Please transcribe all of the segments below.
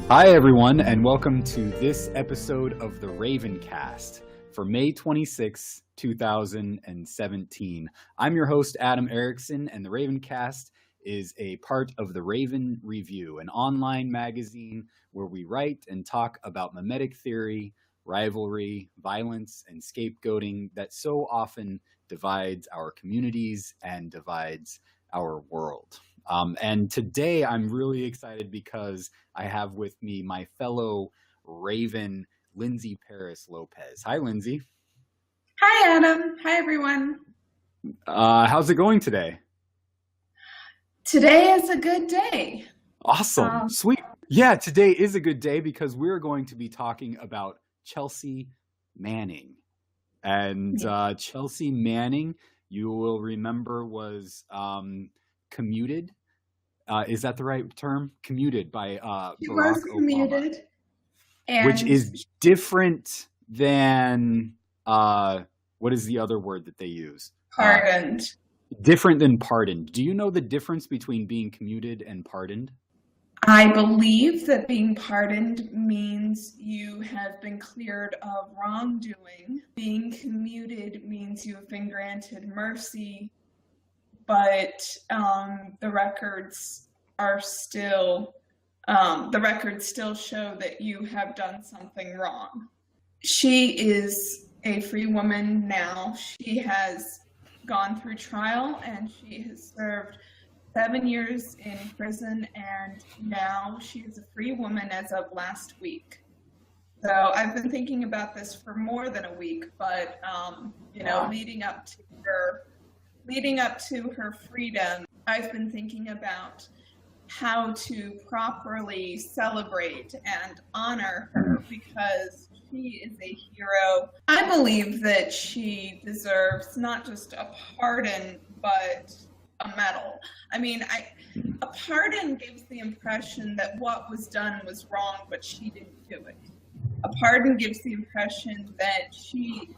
Hi, everyone, and welcome to this episode of the RavenCast for May 26, 2017. I'm your host, Adam Erickson, and the RavenCast is a part of the Raven Review, an online magazine where we write and talk about mimetic theory, rivalry, violence, and scapegoating that so often divides our communities and divides our world. And today I'm really excited because I have with me my fellow Raven, Lindsay Paris Lopez. Hi, Lindsay. Hi, Adam. Hi, everyone. How's it going today? Today is a good day. Awesome. Sweet. Yeah, today is a good day because we're going to be talking about Chelsea Manning. And Chelsea Manning, you will remember, was commuted. Is that the right term? Commuted by Barack Obama, which is different than what is the other word that they use? Pardoned. Different than pardoned. Do you know the difference between being commuted and pardoned? I believe that being pardoned means you have been cleared of wrongdoing. Being commuted means you have been granted mercy, but the records still show that you have done something wrong. She is a free woman now. She has gone through trial and she has served 7 years in prison, and now she is a free woman as of last week. So I've been thinking about this for more than a week, but leading up to her freedom, I've been thinking about how to properly celebrate and honor her because she is a hero. I believe that she deserves not just a pardon, but a medal. I mean, a pardon gives the impression that what was done was wrong, but she didn't do it. A pardon gives the impression that she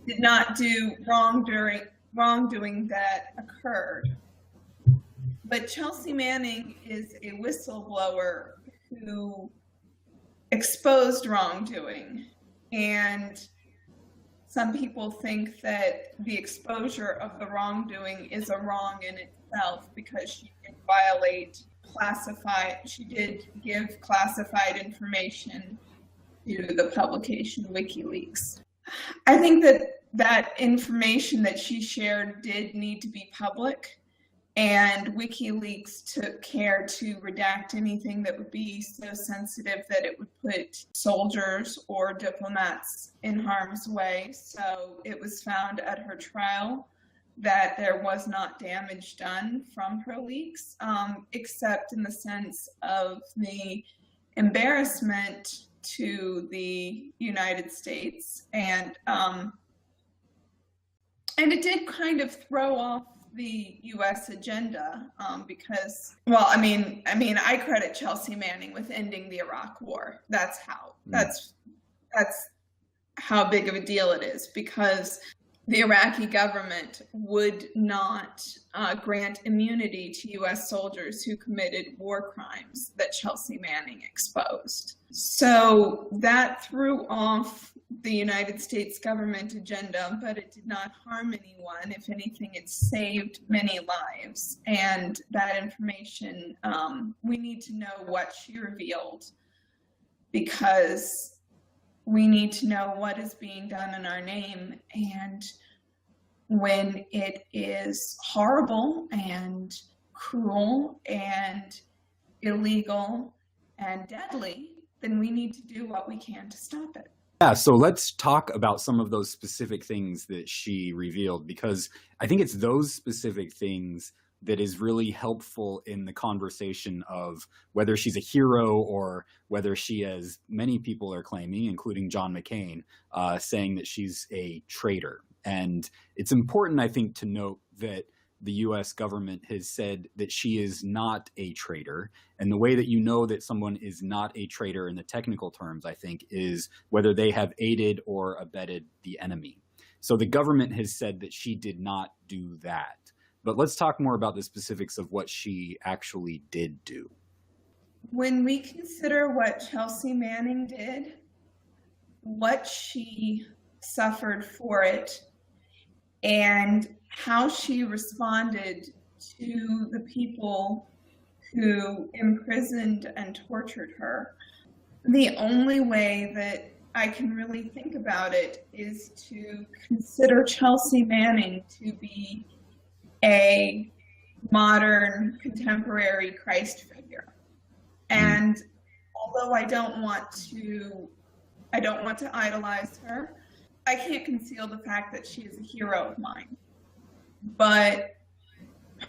did not do wrongdoing that occurred. But Chelsea Manning is a whistleblower who exposed wrongdoing, and some people think that the exposure of the wrongdoing is a wrong in itself because she did give classified information to the publication WikiLeaks. I think that information that she shared did need to be public, and WikiLeaks took care to redact anything that would be so sensitive that it would put soldiers or diplomats in harm's way. So it was found at her trial that there was not damage done from her leaks, except in the sense of the embarrassment to the United States. And it did kind of throw off the U.S. agenda because, I credit Chelsea Manning with ending the Iraq War. That's how big of a deal it is, because the Iraqi government would not grant immunity to U.S. soldiers who committed war crimes that Chelsea Manning exposed. So that threw off the United States government agenda, but it did not harm anyone. If anything, it saved many lives. And that information, we need to know what she revealed, because we need to know what is being done in our name. And when it is horrible and cruel and illegal and deadly, then we need to do what we can to stop it. Yeah, so let's talk about some of those specific things that she revealed, because I think it's those specific things that is really helpful in the conversation of whether she's a hero or whether she, as many people are claiming, including John McCain, saying that she's a traitor. And it's important, I think, to note that the U.S. government has said that she is not a traitor. And the way that you know that someone is not a traitor in the technical terms, I think, is whether they have aided or abetted the enemy. So the government has said that she did not do that. But let's talk more about the specifics of what she actually did do. when we consider what Chelsea Manning did, what she suffered for it, and how she responded to the people who imprisoned and tortured her, the only way that I can really think about it is to consider Chelsea Manning to be a modern, contemporary Christ figure. And although I don't want to idolize her, I can't conceal the fact that she is a hero of mine. But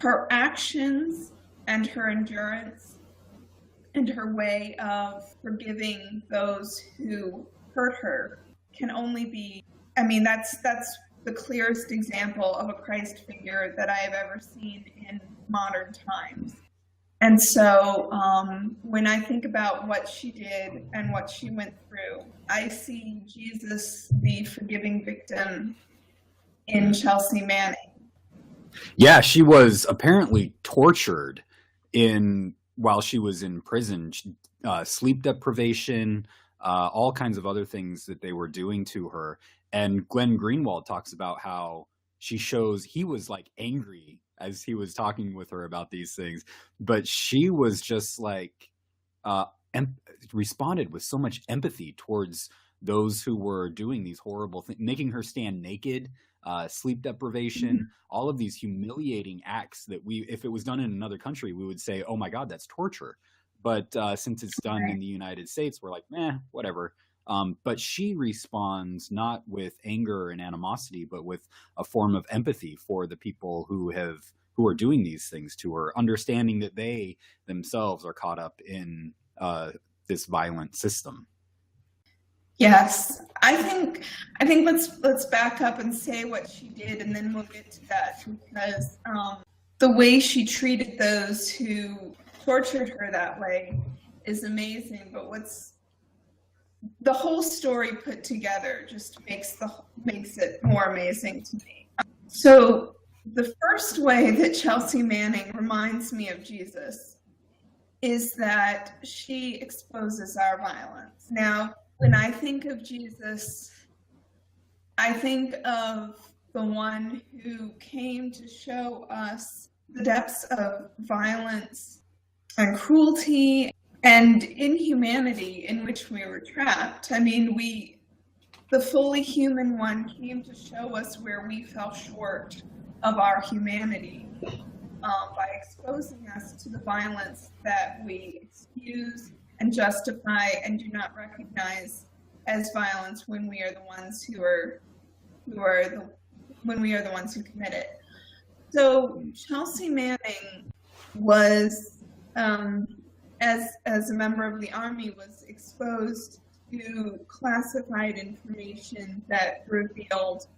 her actions and her endurance and her way of forgiving those who hurt her can only be, I mean, that's the clearest example of a Christ figure that I have ever seen in modern times. And so when I think about what she did and what she went through, I see Jesus, the forgiving victim, in Chelsea Manning. Yeah, she was apparently tortured while she was in prison, sleep deprivation, all kinds of other things that they were doing to her. And Glenn Greenwald talks about how he was like angry as he was talking with her about these things, but she was just like responded with so much empathy towards those who were doing these horrible things, making her stand naked, sleep deprivation, all of these humiliating acts that if it was done in another country, we would say, oh my God, that's torture. But since it's done in the United States, we're like, whatever. But she responds not with anger and animosity, but with a form of empathy for the people who are doing these things to her, understanding that they themselves are caught up in this violent system. Yes, I think let's back up and say what she did, and then we'll get to that, because the way she treated those who tortured her that way is amazing. But the whole story put together just makes it more amazing to me. So the first way that Chelsea Manning reminds me of Jesus is that she exposes our violence. Now, when I think of Jesus, I think of the one who came to show us the depths of violence and cruelty and inhumanity in which we were trapped. I mean, the fully human one came to show us where we fell short of our humanity by exposing us to the violence that we excuse and justify and do not recognize as violence when we are the ones who commit it. So Chelsea Manning was, as a member of the Army, was exposed to classified information that revealed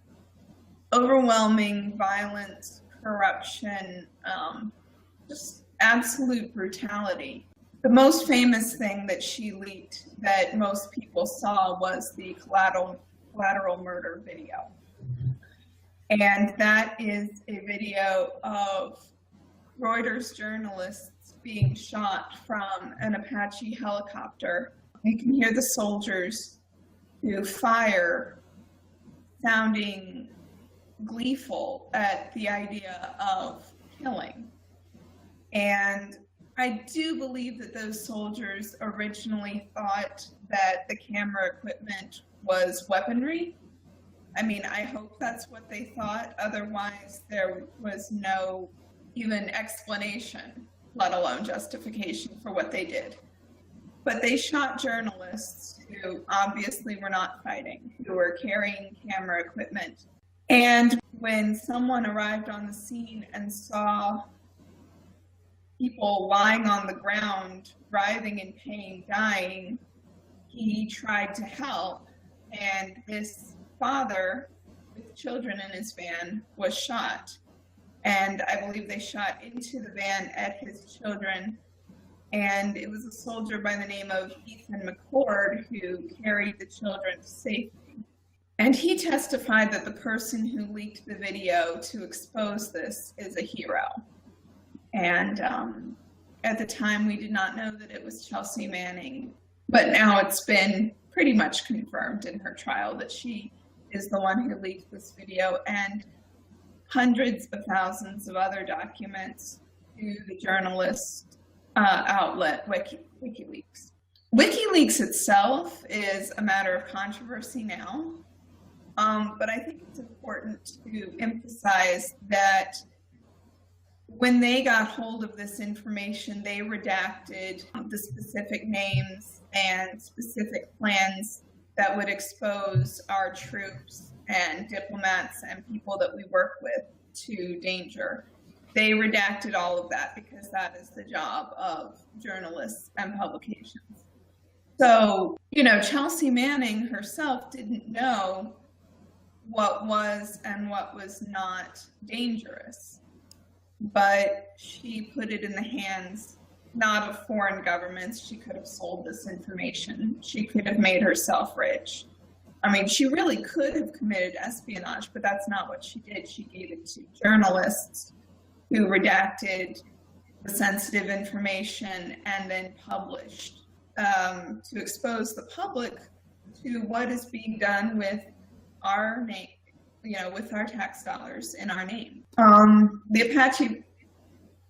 overwhelming violence, corruption, just absolute brutality. The most famous thing that she leaked that most people saw was the collateral murder video. And that is a video of Reuters journalists being shot from an Apache helicopter. You can hear the soldiers who fire sounding gleeful at the idea of killing. And I do believe that those soldiers originally thought that the camera equipment was weaponry. I mean, I hope that's what they thought. Otherwise, there was no even explanation, let alone justification for what they did. But they shot journalists who obviously were not fighting, who were carrying camera equipment. And when someone arrived on the scene and saw people lying on the ground, writhing in pain, dying, he tried to help. And this father with children in his van was shot. And I believe they shot into the van at his children. And it was a soldier by the name of Ethan McCord who carried the children to safety. And he testified that the person who leaked the video to expose this is a hero. And At the time, we did not know that it was Chelsea Manning, but now it's been pretty much confirmed in her trial that she is the one who leaked this video and hundreds of thousands of other documents to the journalist outlet WikiLeaks. WikiLeaks itself is a matter of controversy now, but I think it's important to emphasize that when they got hold of this information, they redacted the specific names and specific plans that would expose our troops and diplomats and people that we work with to danger. They redacted all of that because that is the job of journalists and publications. So, Chelsea Manning herself didn't know what was and what was not dangerous, but she put it in the hands not of foreign governments. She could have sold this information. She could have made herself rich. I mean, she really could have committed espionage, but that's not what she did. She gave it to journalists who redacted the sensitive information and then published to expose the public to what is being done with our name, with our tax dollars in our name. The Apache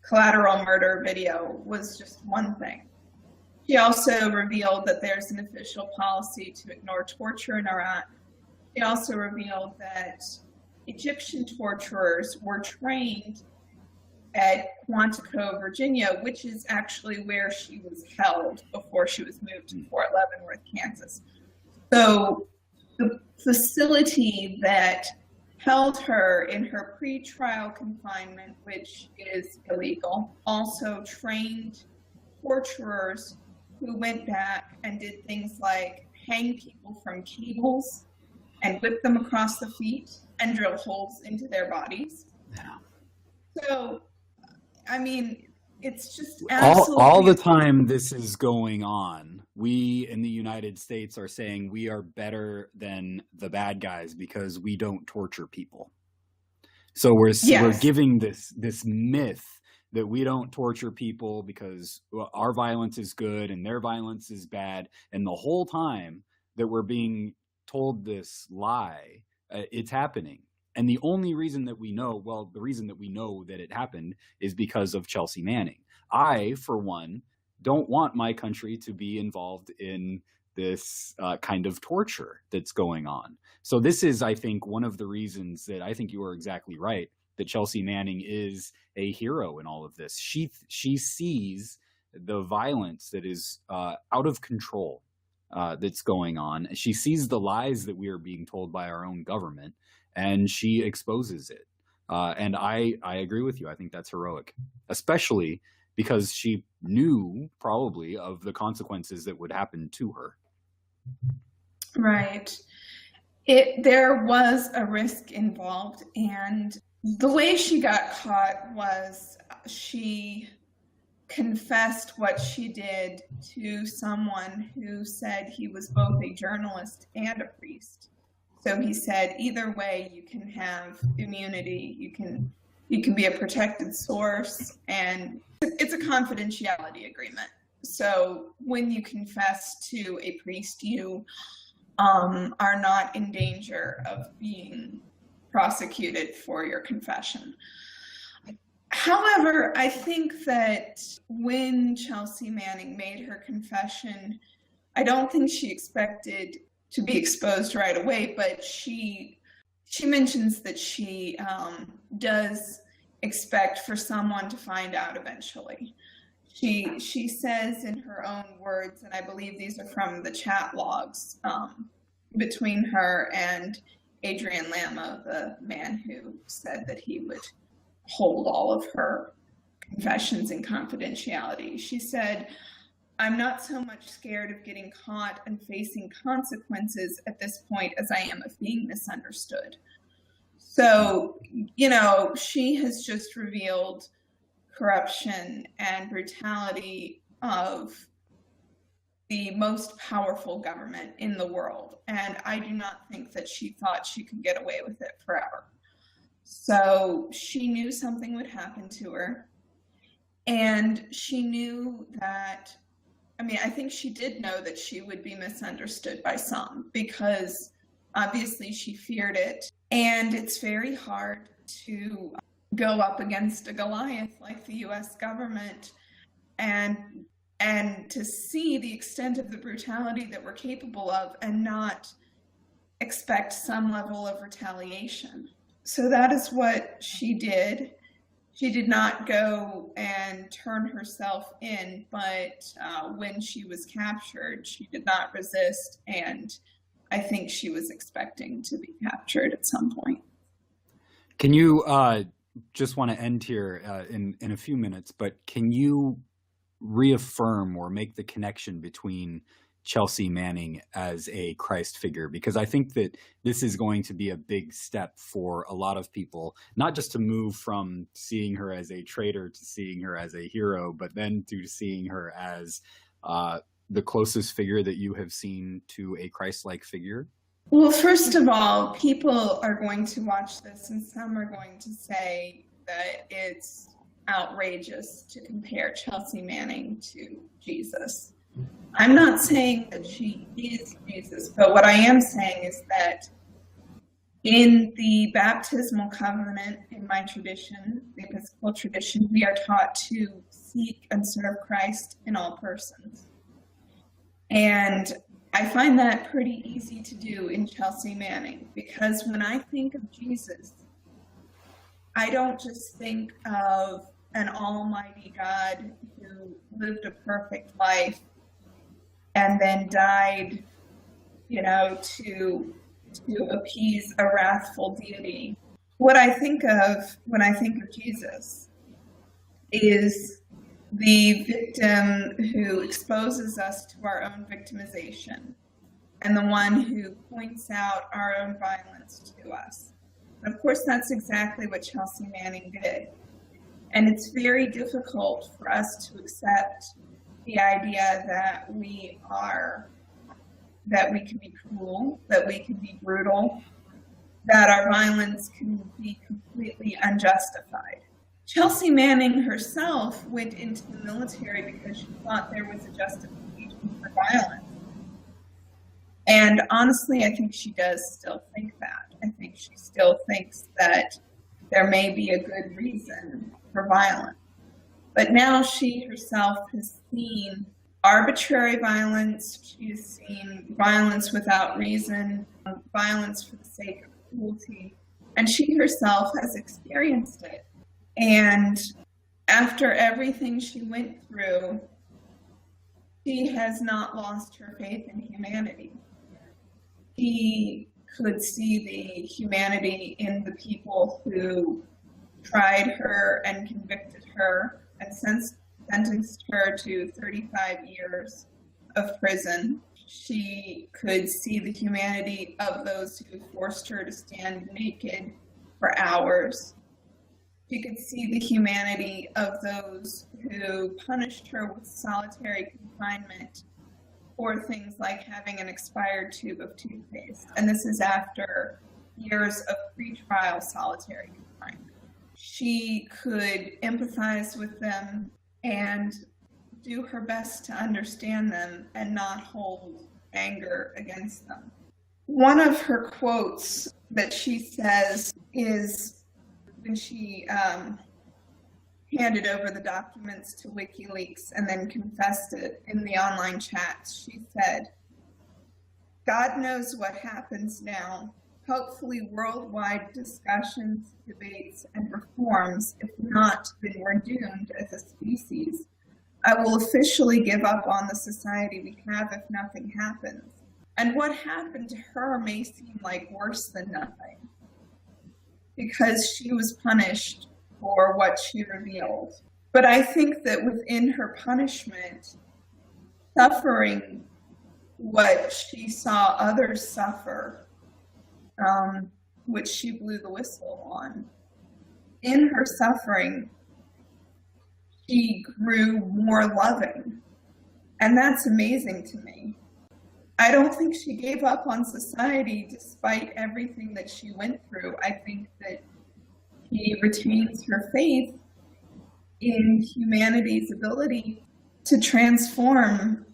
collateral murder video was just one thing. She also revealed that there's an official policy to ignore torture in Iraq. She also revealed that Egyptian torturers were trained at Quantico, Virginia, which is actually where she was held before she was moved to Fort Leavenworth, Kansas. So the facility that held her in her pretrial confinement, which is illegal, also trained torturers who went back and did things like hang people from cables and whip them across the feet and drill holes into their bodies. Yeah. So, I mean, it's just absolutely... All the time this is going on, we in the United States are saying we are better than the bad guys because we don't torture people. So we're giving this myth that we don't torture people because our violence is good and their violence is bad. And the whole time that we're being told this lie, it's happening. And the only reason that we know, the reason that we know that it happened is because of Chelsea Manning. I, for one, don't want my country to be involved in this kind of torture that's going on. So this is, I think, one of the reasons that I think you are exactly right, that Chelsea Manning is a hero in all of this. She sees the violence that is out of control that's going on. She sees the lies that we are being told by our own government, and she exposes it. And I agree with you. I think that's heroic, especially because she knew probably of the consequences that would happen to her. Right. There was a risk involved, and the way she got caught was she confessed what she did to someone who said he was both a journalist and a priest. So he said, either way, you can have immunity, you can be a protected source, and it's a confidentiality agreement. So when you confess to a priest, you are not in danger of being prosecuted for your confession. However, I think that when Chelsea Manning made her confession, I don't think she expected to be exposed right away, but she mentions that she does expect for someone to find out eventually. She says in her own words, and I believe these are from the chat logs between her and Adrian Lamo, the man who said that he would hold all of her confessions in confidentiality. She said, "I'm not so much scared of getting caught and facing consequences at this point as I am of being misunderstood." So, she has just revealed corruption and brutality of the most powerful government in the world. And I do not think that she thought she could get away with it forever. So she knew something would happen to her. And she knew that, I mean, I think she did know that she would be misunderstood by some, because obviously she feared it. And it's very hard to go up against a Goliath like the US government and to see the extent of the brutality that we're capable of and not expect some level of retaliation. So that is what she did. She did not go and turn herself in, but when she was captured, she did not resist, and I think she was expecting to be captured at some point. Can you, just want to end here in a few minutes, but can you reaffirm or make the connection between Chelsea Manning as a Christ figure? Because I think that this is going to be a big step for a lot of people, not just to move from seeing her as a traitor to seeing her as a hero, but then to seeing her as the closest figure that you have seen to a Christ-like figure. Well, first of all, people are going to watch this and some are going to say that it's outrageous to compare Chelsea Manning to Jesus. I'm not saying that she is Jesus, but what I am saying is that in the baptismal covenant, in my tradition, the Episcopal tradition, we are taught to seek and serve Christ in all persons. And I find that pretty easy to do in Chelsea Manning, because when I think of Jesus, I don't just think of an almighty God who lived a perfect life and then died, to appease a wrathful deity. What I think of when I think of Jesus is the victim who exposes us to our own victimization and the one who points out our own violence to us. And of course, that's exactly what Chelsea Manning did. And it's very difficult for us to accept the idea that we can be cruel, that we can be brutal, that our violence can be completely unjustified. Chelsea Manning herself went into the military because she thought there was a justification for violence. And honestly, I think she does still think that. I think she still thinks that there may be a good reason for violence. But now she herself has seen arbitrary violence, she has seen violence without reason, violence for the sake of cruelty, and she herself has experienced it. And after everything she went through, she has not lost her faith in humanity. She could see the humanity in the people who tried her and convicted her and sentenced her to 35 years of prison. She could see the humanity of those who forced her to stand naked for hours. She could see the humanity of those who punished her with solitary confinement for things like having an expired tube of toothpaste. And this is after years of pretrial solitary confinement. She could empathize with them and do her best to understand them and not hold anger against them. One of her quotes that she says is when she handed over the documents to WikiLeaks and then confessed it in the online chats. She said, "God knows what happens now. Hopefully worldwide discussions, debates, and reforms. If not, then we're doomed as a species. I will officially give up on the society we have if nothing happens." And what happened to her may seem like worse than nothing, because she was punished for what she revealed. But I think that within her punishment, suffering what she saw others suffer, which she blew the whistle on, in her suffering, she grew more loving. And that's amazing to me. I don't think she gave up on society despite everything that she went through. I think that she retains her faith in humanity's ability to transform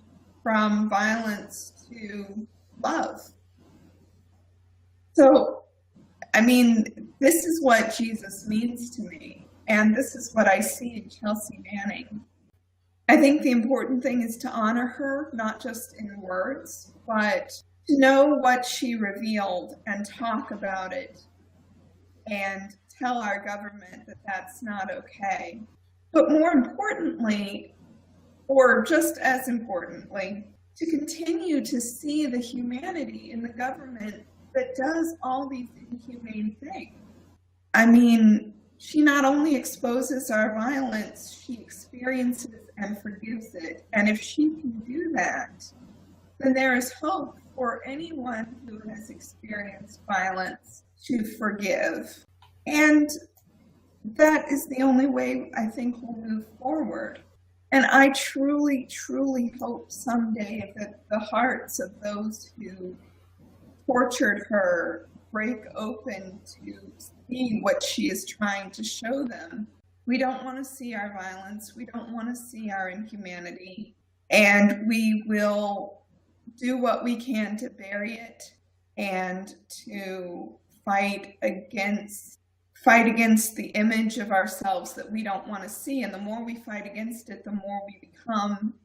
from violence to love. So, I mean, this is what Jesus means to me, and this is what I see in Chelsea Manning. I think the important thing is to honor her, not just in words, but to know what she revealed and talk about it and tell our government that that's not okay. But more importantly, or just as importantly, to continue to see the humanity in the government that does all these inhumane things. I mean, she not only exposes our violence, she experiences and forgives it. And if she can do that, then there is hope for anyone who has experienced violence to forgive. And that is the only way I think we'll move forward. And I truly, truly hope someday that the hearts of those who tortured her break open to see what she is trying to show them. We don't want to see our violence. We don't want to see our inhumanity. And we will do what we can to bury it and to fight against the image of ourselves that we don't want to see. And the more we fight against it, the more we become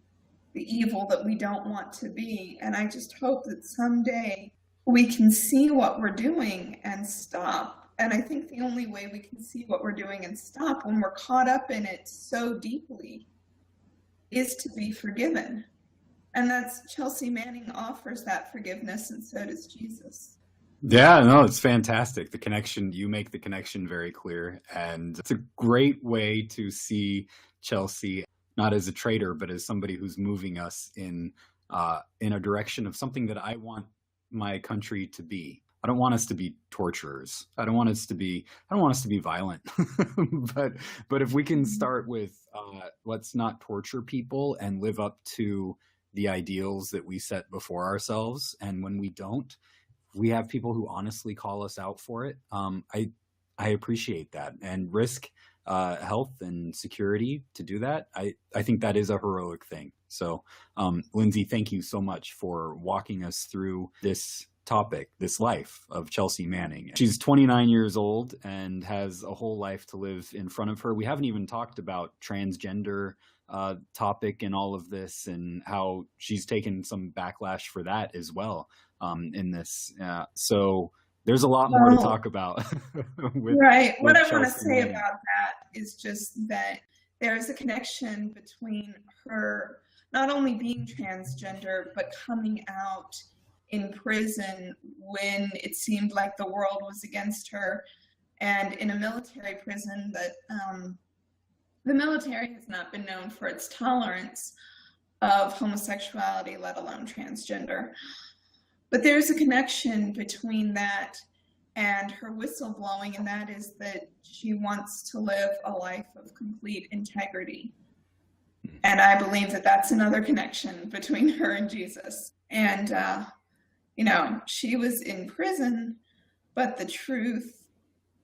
the evil that we don't want to be. And I just hope that someday we can see what we're doing and stop. And I think the only way we can see what we're doing and stop when we're caught up in it so deeply is to be forgiven. And that's Chelsea Manning offers that forgiveness, and so does Jesus. Yeah, no, it's fantastic. The connection, you make the connection very clear. And it's a great way to see Chelsea, not as a traitor, but as somebody who's moving us in a direction of something that I want my country to be. I don't want us to be torturers. I don't want us to be violent. but if we can start with let's not torture people and live up to the ideals that we set before ourselves. And when we don't, we have people who honestly call us out for it. I appreciate that, and risk health and security to do that. I think that is a heroic thing. So, Lindsay, thank you so much for walking us through this topic, this life of Chelsea Manning. She's 29 years old and has a whole life to live in front of her. We haven't even talked about transgender topic in all of this, and how she's taken some backlash for that as well in this. So there's a lot more to talk about. What I want to say about that is just that there is a connection between her not only being transgender, but coming out in prison when it seemed like the world was against her, and in a military prison that the military has not been known for its tolerance of homosexuality, let alone transgender. But there's a connection between that and her whistleblowing, and that is that she wants to live a life of complete integrity. And I believe that that's another connection between her and Jesus. And, she was in prison, but the truth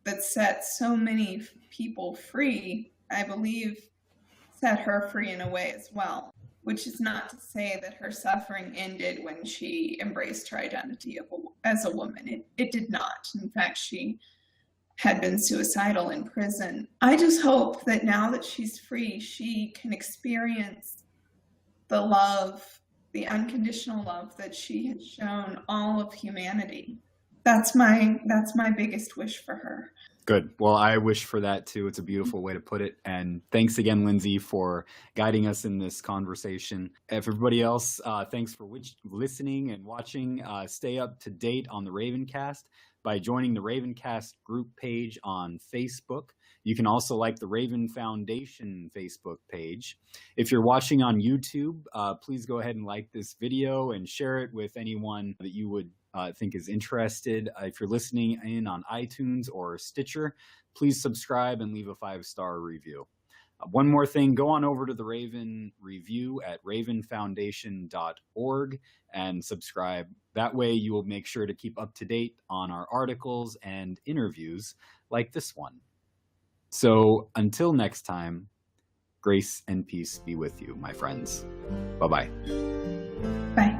that set so many people free, I believe, set her free in a way as well. Which is not to say that her suffering ended when she embraced her identity as a woman. It did not. In fact, she had been suicidal in prison. I just hope that now that she's free, she can experience the love, the unconditional love that she has shown all of humanity. That's my biggest wish for her. Good. Well, I wish for that too. It's a beautiful way to put it. And thanks again, Lindsay, for guiding us in this conversation. Everybody else, thanks for listening and watching. Stay up to date on the RavenCast by joining the RavenCast group page on Facebook. You can also like the Raven Foundation Facebook page. If you're watching on YouTube, please go ahead and like this video and share it with anyone that you would think is interested. If you're listening in on iTunes or Stitcher, please subscribe and leave a 5-star review. One more thing, go on over to the Raven Review at ravenfoundation.org and subscribe. That way you will make sure to keep up to date on our articles and interviews like this one. So until next time, Grace and peace be with you, my friends. Bye-bye. Bye.